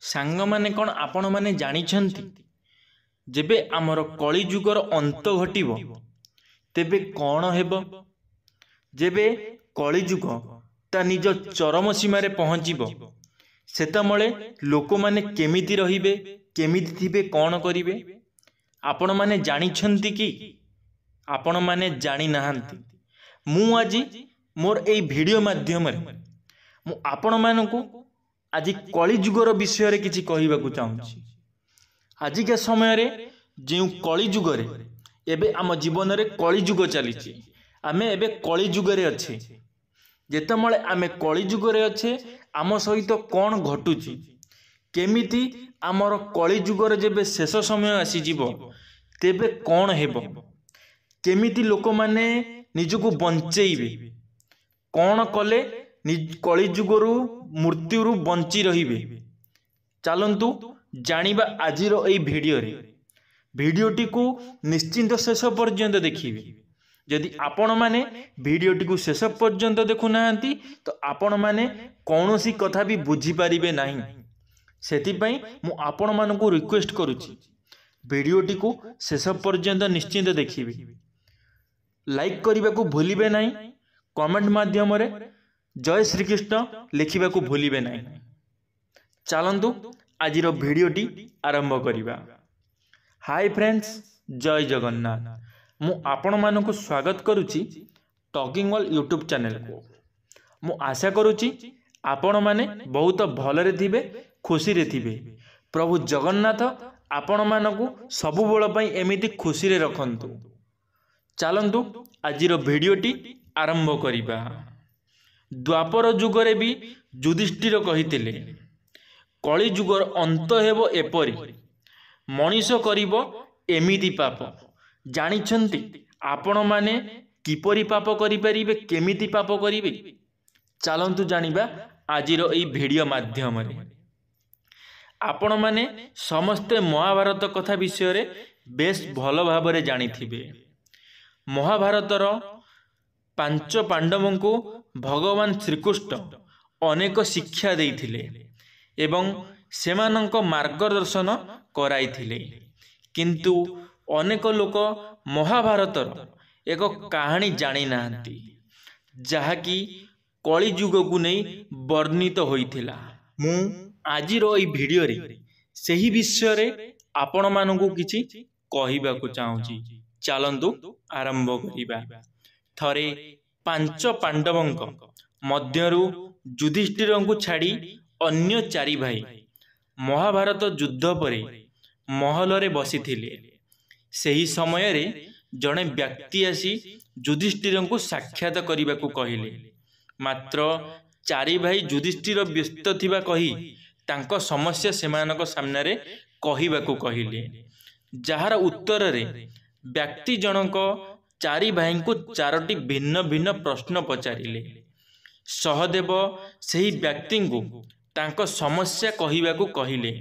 सांग माने कौन आपण माने जानिछंती जेबे आमर कली जुगर अंत घटिबो तेबे कौन हेबो। जेबे कली जुग ता निज चरम सीमारे पहुँचीबो सेतमळे लोक माने केमिति रहिबे केमिति थिबे कौन करिवे आपण माने जानिछंती कि आपण माने जानि नाहंती। मु आजि मोर एई वीडियो माध्यम रे मु आपण मानकु आज कली जुगर विषय रे किछि कहिबाकु चाहूछि। आजिका समय रे जे कली जुगर एबे आम जीवन रे कली जुग चलीछि आमे एबे कली जुगर अच्छे जेतमळे आमे कली जुगर अच्छे आम सहित कौन घटुछि केमिति आमर कली जुगर जेबे शेष समय आसी जीवो तेबे कौन हेबो केमिति लोक माने निजको बंचेइबे कौन कले कली जुगरु मृत्युरु बंची रहिबे। चलंतु जानिबा आजिर एई भिडियोटी को निश्चिंत शेष पर्यंत देखिबे। यदि आपण माने भिडियोटी को शेष पर्यंत देखु नाहंती तो आपण माने कौनसी कथा भी बुझी पारिबे नाही। सेति पई मु आपण मानकु रिक्वेस्ट करूची भिडियोटी को शेष पर्यंत निश्चिंत देखिबे। लाइक करने को भूलिबे नहीं, कमेंट माध्यम रे जय श्री कृष्ण लिखा को भूलिबे नहीं। चलंतु आजिर भिडियोटी आरंभ करिबा। हाय फ्रेंड्स, जय जगन्नाथ। मु आपण मानकु स्वागत करूची टॉकिंग वर्ल्ड यूट्यूब चैनल को। मु आशा करूची आपण माने बहुत भलरे थिबे, खुशी रे थिबे। प्रभु जगन्नाथ आपण मानकु सब बेल पई एमिति खुशी रे रखंतु। चलंतु आजिर भिडियोटी आरंभ करिबा। द्वापर जुगरे भी युधिष्ठिर कहिथिले कली जुगर अंत हेबो एपरि मनीष करिबो एमिति पाप। जानिछंती आपण माने किपरि पाप करि परिबे केमिति पाप करिबे। चलंतु जानिबा आजिर एई भिडियो माध्यम रे। आपण माने समस्ते महाभारत कथा विषय रे बेस भल भाबरे जानिथिबे। महाभारतर 5 पांडवों को भगवान श्रीकृष्ण अनेक शिक्षा देइथिले एवं सेमानंक मार्गदर्शन कराइथिले। किंतु अनेक लोक महाभारतर एक कहानी जानी नाहंती जहाँकि कली जुग को नहीं वर्णित होइथिला। मु आजिर एई भिडियो रे सेही विषय रे आपण मानकु किछि कहिबाकु चाहूछि। चलंतु आरंभ करिबा। थरे 5 पांडवंक मध्यरु युधिष्ठिरंकु छाड़ी अन्य 4 भाई महाभारत युद्ध परे महल रे बसिथिले। सेही समय रे जणे व्यक्ति आसी युधिष्ठिरंकु साक्षात करिबाकु कहिले। मात्र 4 भाई युधिष्ठिर व्यस्त थिबा कही तांको समस्या सेमानक सामने रे कहिबाकु कहिले। जहार उत्तर रे व्यक्ति जनक 4 भाई को 4टी भिन्न भिन्न प्रश्न पचारिले। सहदेव सही व्यक्ति को तांको समस्या कहिबाकु कहिले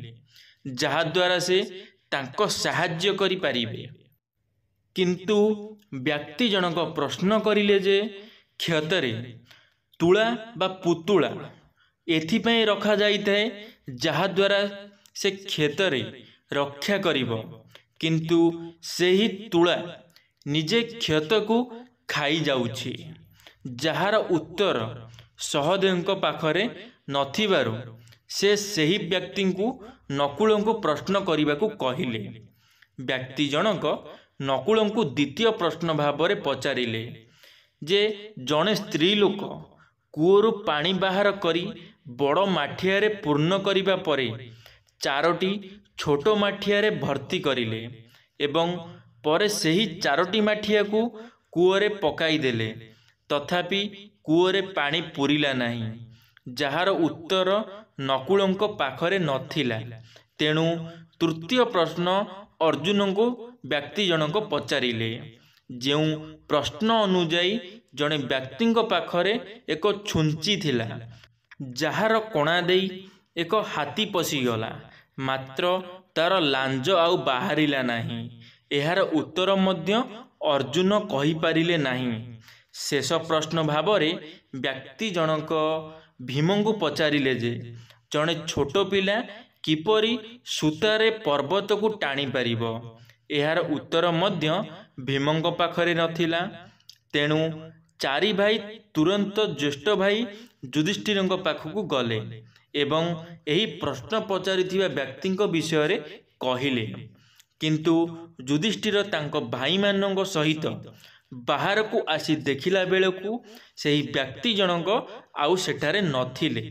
जहा द्वारा से तांको सहाय्य करि पारिबे। किंतु व्यक्ति जनक प्रश्न करिले जे क्षतरे तुला बा पुतुला एथिपई रखा जाइଥାଏ जहा द्वारा से क्षेत्रे रक्षा करिबो। किंतु सेही तुला निजे क्षत को खाई जाउछि। जहार उत्तर सहदेवଙ୍କ पाखरे नथिबारु से सही व्यक्ति को नकुल को प्रश्न करने कहिले। व्यक्ति जनक नकुल को द्वितीय प्रश्न भाव पचारिले जे जड़े स्त्री लोक कूअरु पानी बाहर करी बड़ माठिया पूर्ण करिबा परे 4टी छोट माठिया भर्ती करिले एवं परे सही 4टी माठिया को कूअरे पकाई देले तथापि कूअरे पानी पूरिला नहीं। जहार उत्तर नकुलंक पाखरे नथिला। तेणु तृतीय प्रश्न अर्जुन को व्यक्ति जनक पचारिले। जो प्रश्न अनुजाई जड़े व्यक्ति पाखरे एक छुंची थिला जार कोणा देई एक हाथी पशिगला मात्र तार लांज आउ बाहरिला नहीं। एहार उत्तर मध्य अर्जुन कहि पारिले नहीं। शेष प्रश्न भावरे व्यक्ति जनक भीम को पचारिले जे जड़े छोट पिला କିପରି ସୂତାରେ ପର୍ବତକୁ ଟାଣି ପାରିବ? ଏହାର ଉତ୍ତର ମଧ୍ୟ ଭୀମଙ୍କ ପାଖରେ ନଥିଲା। ତେଣୁ ଚାରି ଭାଇ ତୁରନ୍ତ ଜ୍ୟେଷ୍ଠ ଭାଇ ଯୁଧିଷ୍ଠିରଙ୍କ ପାଖକୁ ଗଲେ ଏବଂ ଏହି ପ୍ରଶ୍ନ ପଚାରିଥିବା ବ୍ୟକ୍ତିଙ୍କ ବିଷୟରେ କହିଲେ। କିନ୍ତୁ ଯୁଧିଷ୍ଠିର ତାଙ୍କ ଭାଇମାନଙ୍କ ସହିତ ବାହାରକୁ ଆସି ଦେଖିଲା ବେଳକୁ ସେହି ବ୍ୟକ୍ତି ଜଣକ ଆଉ ସେଠାରେ ନଥିଲେ।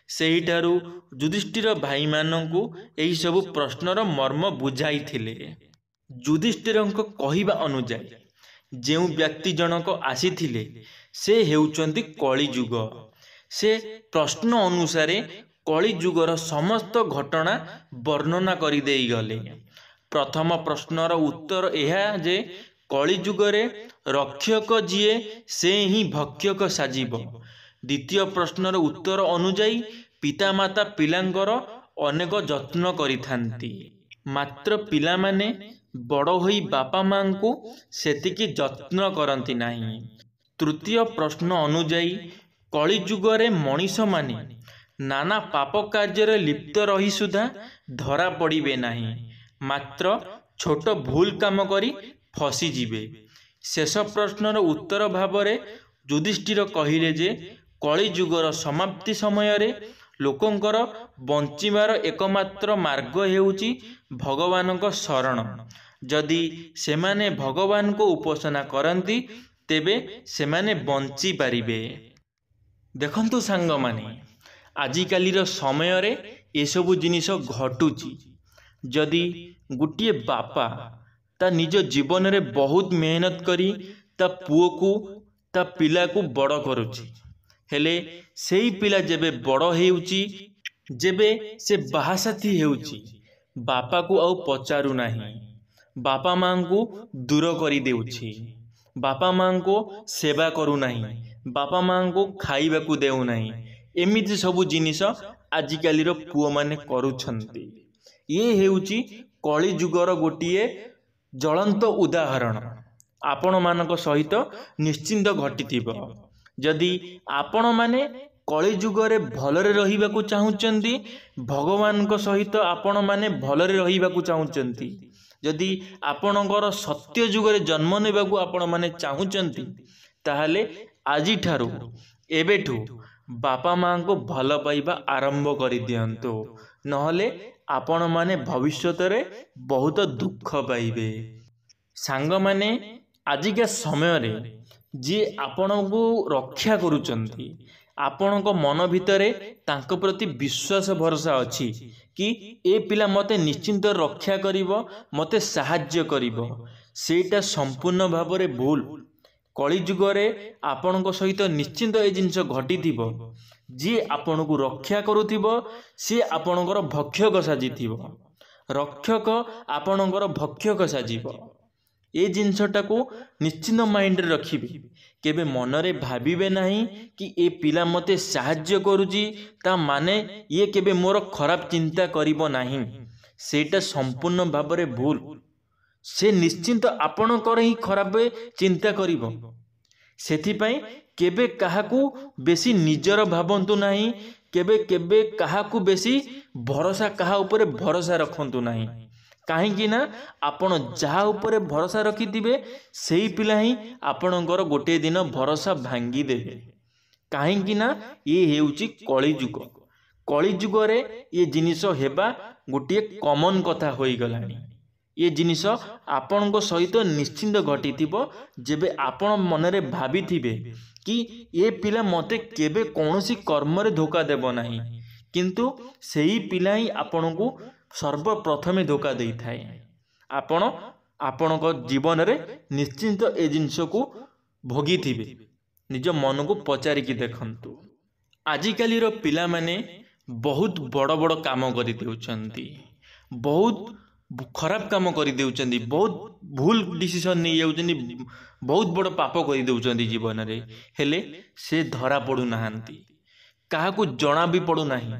ସେହିଠାରୁ ଯୁଧିଷ୍ଠିର ଭାଇମାନଙ୍କୁ ଏହିସବୁ ପ୍ରଶ୍ନର ମର୍ମ ବୁଝାଇଥିଲେ। ଯୁଧିଷ୍ଠିରଙ୍କ କହିବା ଅନୁଯାୟୀ ଯେଉଁ ବ୍ୟକ୍ତି ଜଣକ ଆସିଥିଲେ ସେ ହେଉଛନ୍ତି କଳିଯୁଗ। ସେ ପ୍ରଶ୍ନ ଅନୁସାରେ କଳିଯୁଗର ସମସ୍ତ ଘଟଣା ବର୍ଣ୍ଣନା କରି ଦେଇଗଲେ। ପ୍ରଥମ ପ୍ରଶ୍ନର ଉତ୍ତର ଏହା ଯେ କଳିଯୁଗରେ ରକ୍ଷକ ଯିଏ ସେ ହିଁ ଭକ୍ଷକ ସାଜିବ। ଦ୍ୱିତୀୟ ପ୍ରଶ୍ନର ଉତ୍ତର ଅନୁଯାୟୀ ପିତାମାତା ପିଲାଙ୍କର ଅନେକ ଯତ୍ନ କରିଥାନ୍ତି, ମାତ୍ର ପିଲାମାନେ ବଡ଼ ହୋଇ ବାପା ମାଙ୍କୁ ସେତିକି ଯତ୍ନ କରନ୍ତି ନାହିଁ। ତୃତୀୟ ପ୍ରଶ୍ନ ଅନୁଯାୟୀ କଳିଯୁଗରେ ମଣିଷମାନେ ନାନା ପାପ କାର୍ଯ୍ୟରେ ଲିପ୍ତ ରହି ସୁଦ୍ଧା ଧରା ପଡ଼ିବେ ନାହିଁ, ମାତ୍ର ଛୋଟ ଭୁଲ କାମ କରି ଫସିଯିବେ। ଶେଷ ପ୍ରଶ୍ନର ଉତ୍ତର ଭାବରେ ଯୁଧିଷ୍ଠିର କହିଲେ ଯେ କଳିଯୁଗର ସମାପ୍ତି ସମୟରେ ଲୋକଙ୍କର ବଞ୍ଚିବାର એકમાત્ર ମାର୍ଗ ହେଉଛି ଭଗବାନଙ୍କ ଶରଣ। ଯଦି ସେମାନେ ଭଗବାନଙ୍କୁ ଉପାସନା କରନ୍ତି ତେବେ ସେମାନେ ବଞ୍ଚିପାରିବେ। ଦେଖନ୍ତୁ ସାଙ୍ଗମାନେ, ଆଜିକାଲିର ସମୟରେ ଏସବୁ ଜିନିଷ ଘଟୁଛି। ଯଦି ଗୋଟିଏ ବାପା ତା ନିଜ ଜୀବନରେ ବହୁତ ମେହନତ କରି ତା ପୁଅକୁ ତା ପିଲାକୁ ବଡ଼ କରୁଛି, ହେଲେ ସେଇ ପିଲା ଯେବେ ବଡ଼ ହେଉଛି, ଯେବେ ସେ ବାହାସାଥୀ ହେଉଛି, ବାପାକୁ ଆଉ ପଚାରୁ ନାହିଁ, ବାପା ମାଙ୍କୁ ଦୂର କରିଦେଉଛି, ବାପା ମାଙ୍କୁ ସେବା କରୁନାହିଁ, ବାପା ମାଙ୍କୁ ଖାଇବାକୁ ଦେଉନାହିଁ। ଏମିତି ସବୁ ଜିନିଷ ଆଜିକାଲିର ପୁଅମାନେ କରୁଛନ୍ତି। ଇଏ ହେଉଛି କଳିଯୁଗର ଗୋଟିଏ ଜ୍ୱଳନ୍ତ ଉଦାହରଣ। ଆପଣମାନଙ୍କ ସହିତ ନିଶ୍ଚିନ୍ତ ଘଟିଥିବ। ଯଦି ଆପଣମାନେ କଳିଯୁଗରେ ଭଲରେ ରହିବାକୁ ଚାହୁଁଛନ୍ତି, ଭଗବାନଙ୍କ ସହିତ ଆପଣମାନେ ଭଲରେ ରହିବାକୁ ଚାହୁଁଛନ୍ତି, ଯଦି ଆପଣଙ୍କର ସତ୍ୟ ଯୁଗରେ ଜନ୍ମ ନେବାକୁ ଆପଣମାନେ ଚାହୁଁଛନ୍ତି, ତାହେଲେ ଆଜିଠାରୁ ଏବେଠୁ ବାପା ମାଙ୍କୁ ଭଲ ପାଇବା ଆରମ୍ଭ କରିଦିଅନ୍ତୁ। ନହେଲେ ଆପଣମାନେ ଭବିଷ୍ୟତରେ ବହୁତ ଦୁଃଖ ପାଇବେ। ସାଙ୍ଗମାନେ, ଆଜିକା ସମୟରେ ଯିଏ ଆପଣଙ୍କୁ ରକ୍ଷା କରୁଛନ୍ତି, ଆପଣଙ୍କ ମନ ଭିତରେ ତାଙ୍କ ପ୍ରତି ବିଶ୍ୱାସ ଭରସା ଅଛି କି ଏ ପିଲା ମୋତେ ନିଶ୍ଚିନ୍ତ ରକ୍ଷା କରିବ, ମୋତେ ସାହାଯ୍ୟ କରିବ, ସେଇଟା ସମ୍ପୂର୍ଣ୍ଣ ଭାବରେ ଭୁଲ। କଳିଯୁଗରେ ଆପଣଙ୍କ ସହିତ ନିଶ୍ଚିନ୍ତ ଏ ଜିନିଷ ଘଟିଥିବ। ଯିଏ ଆପଣଙ୍କୁ ରକ୍ଷା କରୁଥିବ ସିଏ ଆପଣଙ୍କର ଭକ୍ଷକ ସାଜିଥିବ, ରକ୍ଷକ ଆପଣଙ୍କର ଭକ୍ଷକ ସାଜିବ। ଏ ଜିନିଷଟାକୁ ନିଶ୍ଚିନ୍ତ ମାଇଣ୍ଡରେ ରଖିବେ। କେବେ ମନରେ ଭାବିବେ ନାହିଁ କି ଏ ପିଲା ମୋତେ ସାହାଯ୍ୟ କରୁଛି, ତା ମାନେ ଇଏ କେବେ ମୋର ଖରାପ ଚିନ୍ତା କରିବ ନାହିଁ। ସେଇଟା ସମ୍ପୂର୍ଣ୍ଣ ଭାବରେ ଭୁଲ। ସେ ନିଶ୍ଚିନ୍ତ ଆପଣଙ୍କର ହିଁ ଖରାପ ଚିନ୍ତା କରିବ। ସେଥିପାଇଁ କେବେ କାହାକୁ ବେଶୀ ନିଜର ଭାବନ୍ତୁ ନାହିଁ, କେବେ କେବେ କାହାକୁ ବେଶୀ କାହା ଉପରେ ଭରସା ରଖନ୍ତୁ ନାହିଁ। କାହିଁକି ନା ଆପଣ ଯାହା ଉପରେ ଭରସା ରଖିଥିବେ ସେଇ ପିଲା ହିଁ ଆପଣଙ୍କର ଗୋଟିଏ ଦିନ ଭରସା ଭାଙ୍ଗିଦେବେ। କାହିଁକି ନା ଇଏ ହେଉଛି କଳିଯୁଗ। କଳିଯୁଗରେ ଏ ଜିନିଷ ହେବା ଗୋଟିଏ କମନ କଥା ହୋଇଗଲାଣି। ଏ ଜିନିଷ ଆପଣଙ୍କ ସହିତ ନିଶ୍ଚିନ୍ତ ଘଟିଥିବ। ଯେବେ ଆପଣ ମନରେ ଭାବିଥିବେ କି ଏ ପିଲା ମୋତେ କେବେ କୌଣସି କର୍ମରେ ଧୋକା ଦେବ ନାହିଁ, କିନ୍ତୁ ସେହି ପିଲା ହିଁ ଆପଣଙ୍କୁ ସର୍ବପ୍ରଥମେ ଧୋକା ଦେଇଥାଏ। ଆପଣ ଆପଣଙ୍କ ଜୀବନରେ ନିଶ୍ଚିନ୍ତ ଏ ଜିନିଷକୁ ଭୋଗିଥିବେ। ନିଜ ମନକୁ ପଚାରିକି ଦେଖନ୍ତୁ। ଆଜିକାଲିର ପିଲାମାନେ ବହୁତ ବଡ଼ ବଡ଼ କାମ କରିଦେଉଛନ୍ତି, ବହୁତ ଖରାପ କାମ କରିଦେଉଛନ୍ତି, ବହୁତ ଭୁଲ ଡିସିସନ୍ ନେଇଯାଉଛନ୍ତି, ବହୁତ ବଡ଼ ପାପ କରିଦେଉଛନ୍ତି ଜୀବନରେ, ହେଲେ ସେ ଧରା ପଡ଼ୁନାହାନ୍ତି, କାହାକୁ ଜଣା ବି ପଡ଼ୁନାହିଁ।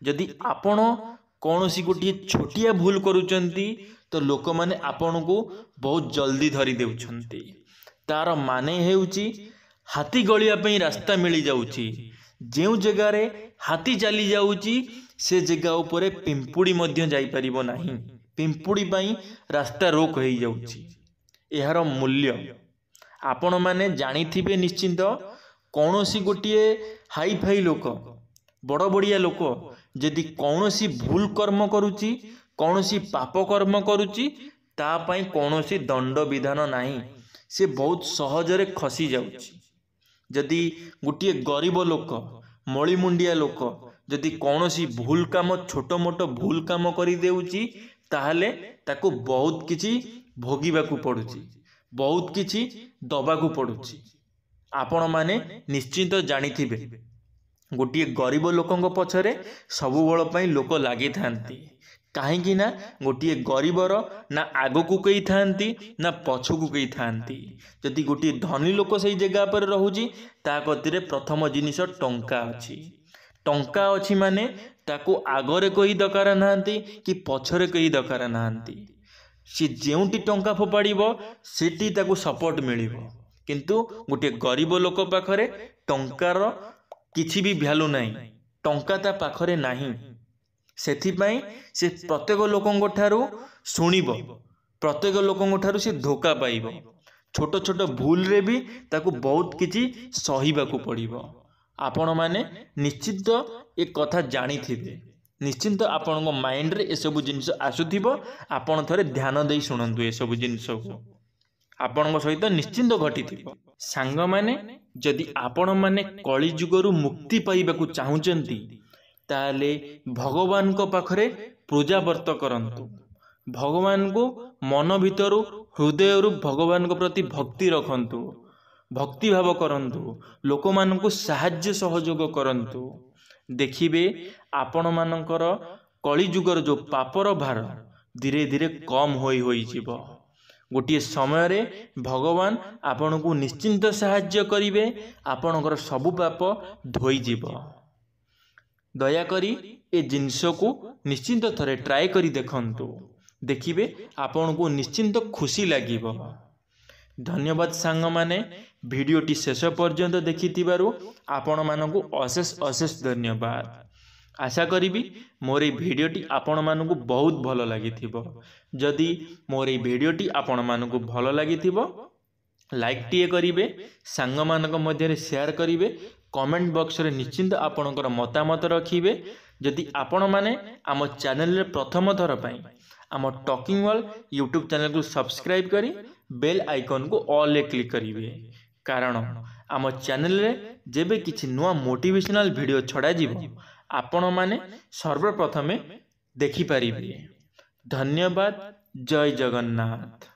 ଯଦି ଆପଣ କୌଣସି ଗୋଟିଏ ଛୋଟିଆ ଭୁଲ କରୁଛନ୍ତି ତ ଲୋକମାନେ ଆପଣଙ୍କୁ ବହୁତ ଜଲ୍ଦି ଧରି ଦେଉଛନ୍ତି। ତାର ମାନେ ହେଉଛି ହାତୀ ଗଳିବା ପାଇଁ ରାସ୍ତା ମିଳିଯାଉଛି। ଯେଉଁ ଜାଗାରେ ହାତୀ ଚାଲି ଯାଉଛି से जगह उपरे पिंपुड़ी मध्य जाई परिबो नाही। पिंपुड़ी पाई रास्ता रोक हो जाउछि। एहार मूल्य आपण माने जानिथिबे निश्चिंत। कौनसी गोटिए हाई फाई लोक बड़ बड़िया लोक यदि कौनसी भूल कर्म करुची कौनसी पाप कर्म करुची तापाई कौनसी दंड विधान नाही, से बहुत सहजरे खसी जाउछि। यदि गोटिए गरीब लोक मळीमुंडिया लोक यदि कौनसी भूल काम छोट मोट भूल काम करि देउची ताहले ताकू बहुत किछि भोगिबाकू पड़ुची, बहुत किछि दबाकू पड़ुची। आपण माने निश्चिंत जानिथिबे गोटिए गरीब लोकंग पछरे सबु बळ पई लोक लागि थांती। काहेकि ना गोटिए गरीबर ना आगकू कई थांती ना पछकू कई थांती। यदि गोटिए धनी लोक सही जगह पर रहुची ता कतिरे प्रथम जिनिस टंका अछि। टंका अछि माने ताकू आगरे कई दरकार नांती कि पछरे कई दरकार नांती। सी जेउटी टंका फोपाड़िबो सेटी ताकू सपोर्ट मिलिबो। किंतु गोटे गरीब लोक पाखरे टंकार किछि भी भ्यालु नाही, टंका ता पाखरे नाही। सेथिपाई से प्रत्येक लोकंग ठारू सुनिबो, प्रत्येक लोकंग ठारू से धोखा पाइबो। छोट छोट भूल रे भी ताकू बहुत किछि सहिबाकू पड़िबो। आपण माने निश्चित एक कथा जानिथिबे, निश्चिंत आपन माइंड रे ए सब जिनिस आसुथिबो। आपण थरे ध्यान देई सुनंतु ए सब जिनिस को आपण सहित निश्चिंत घटिथिबो। सांग माने जदि आपण माने कली जुगरु मुक्ति पाइबाकू चाहुचंती ताले भगवान को पाखरे पूजा व्रत करंतु। भगवान को मन भितरु हृदय रु भगवान को प्रति भक्ति रखंतु, भक्ति भाव करंतु, लोक मान को साहाय्य सहयोग करंतु। देखिबे आपण मानकर कली जुगर जो पापर भार धीरे धीरे कम होई जिवो। गोटे समय रे भगवान आपण को निश्चिंत साहाय्य करिवे, आपणकर सबु पाप धोई जिवो। दयाकरी ए जिनस को निश्चिंत थरे ट्राए करी देखंतु, देखिबे आपण को निश्चिंत खुशी लागिबो। धन्यवाद सांग माने वीडियोटी शेष पर्यंत देखिथिबारु आपण मानकु अशेष अशेष धन्यवाद। आशा करी मोर ये भिडियोटी आपण मानकु बहुत भल लागिथिबो। जदि मोर ये भिडियोटी आपण मानकु भल लागिथिबो लाइक टीए करिवे, सांग मानक मध्य शेयर करिवे, कमेंट बॉक्स रे निश्चिंत आपणकर मतामत रखिवे। जदि आपण माने आम चैनल रे प्रथम थर पई आम टॉकिंग वर्ल्ड यूट्यूब चैनल को सब्सक्राइब करी बेल आइकन को ऑल क्लिक करिवे, कारण आम चैनल रे जेबे किछि नुआ मोटिवेशनल वीडियो छड़ा जिवो आपण माने सर्वप्रथमे देखि पारिबे। धन्यवाद। जय जगन्नाथ।